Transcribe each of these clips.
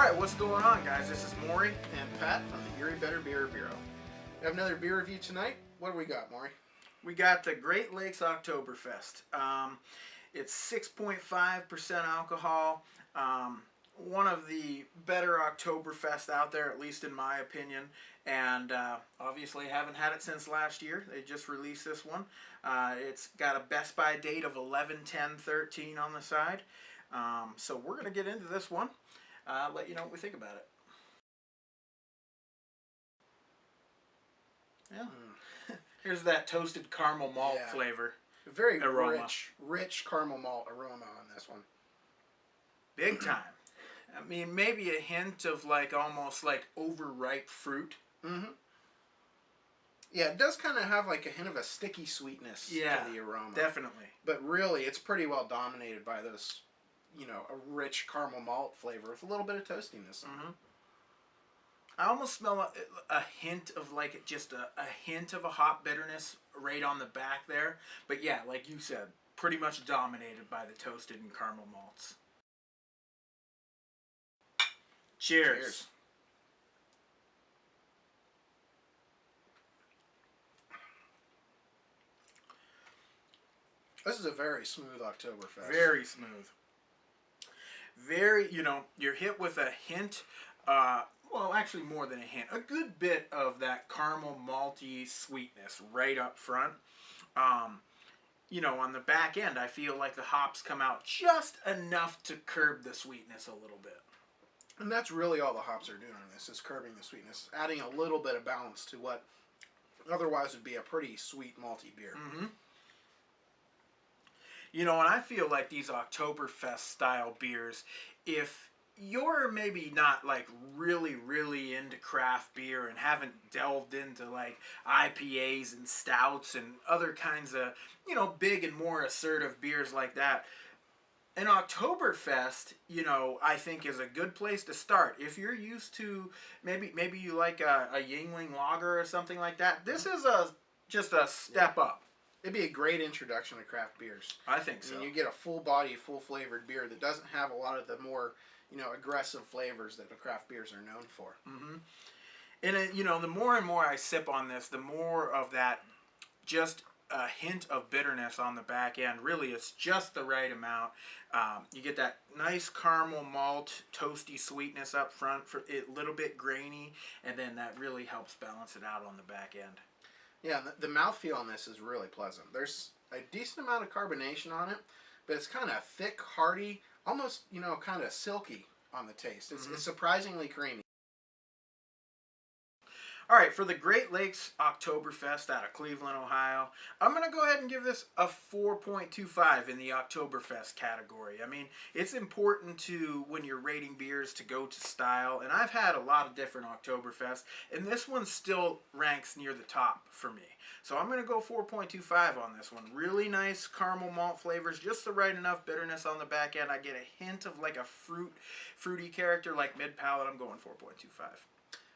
Alright, what's going on, guys? This is Maury. And Pat from the Erie Better Beer Bureau. We have another beer review tonight. What do we got, Maury? We got the Great Lakes Oktoberfest. It's 6.5% alcohol. One of the better Oktoberfest out there, at least in my opinion. And obviously haven't had it since last year. They just released this one. It's got a Best By date of 11/10/13 on the side. So we're going to get into this one. Let you know what we think about it. Yeah. Here's that toasted caramel malt flavor. Very aroma. rich caramel malt aroma on this one. Big time. I mean, maybe a hint of like almost like overripe fruit. Mm-hmm. Yeah, it does kind of have like a hint of a sticky sweetness to the aroma. Definitely. But really, it's pretty well dominated by those, a rich caramel malt flavor with a little bit of toastiness. Mm-hmm. I almost smell a hint of like just a hint of a hop bitterness right on the back there. But yeah, like you said, pretty much dominated by the toasted and caramel malts. Cheers. This is a very smooth Oktoberfest. Very smooth. Very, you're hit with a hint, well, actually more than a hint, a good bit of that caramel malty sweetness right up front. On the back end, I feel like the hops come out just enough to curb the sweetness a little bit. And that's really all the hops are doing on this, is curbing the sweetness, adding a little bit of balance to what otherwise would be a pretty sweet malty beer. Mm-hmm. And I feel like these Oktoberfest style beers, if you're maybe not like really, really into craft beer and haven't delved into like IPAs and stouts and other kinds of, big and more assertive beers like that, an Oktoberfest, I think is a good place to start. If you're used to, maybe you like a Yingling lager or something like that, this is just a step up. It'd be a great introduction to craft beers. I think so. You get a full body, full flavored beer that doesn't have a lot of the more, aggressive flavors that the craft beers are known for. Mm-hmm. And the more and more I sip on this, the more of that just a hint of bitterness on the back end. Really, it's just the right amount. You get that nice caramel malt, toasty sweetness up front, for a little bit grainy, and then that really helps balance it out on the back end. Yeah, the mouthfeel on this is really pleasant. There's a decent amount of carbonation on it, but it's kind of thick, hearty, almost, kind of silky on the taste. It's surprisingly creamy. All right, for the Great Lakes Oktoberfest out of Cleveland, Ohio, I'm going to go ahead and give this a 4.25 in the Oktoberfest category. I mean, it's important to, when you're rating beers, to go to style. And I've had a lot of different Oktoberfest, and this one still ranks near the top for me. So I'm going to go 4.25 on this one. Really nice caramel malt flavors, just the right enough bitterness on the back end. I get a hint of like a fruity character, like mid-palate. I'm going 4.25.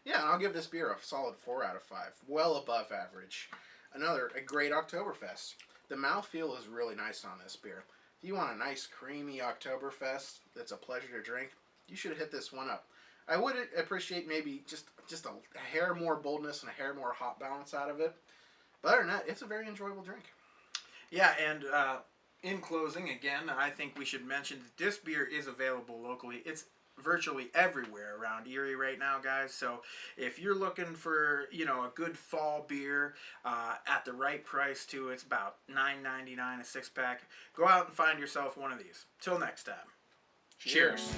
Yeah, and I'll give this beer a solid 4 out of 5. Well above average. A great Oktoberfest. The mouthfeel is really nice on this beer. If you want a nice creamy Oktoberfest that's a pleasure to drink, you should hit this one up. I would appreciate maybe just a hair more boldness and a hair more hop balance out of it. But other than that, it's a very enjoyable drink. Yeah, and in closing, again, I think we should mention that this beer is available locally. It's virtually everywhere around Erie right now, guys. So if you're looking for, a good fall beer at the right price too, it's about $9.99 a 6-pack. Go out and find yourself one of these. Till next time. Cheers.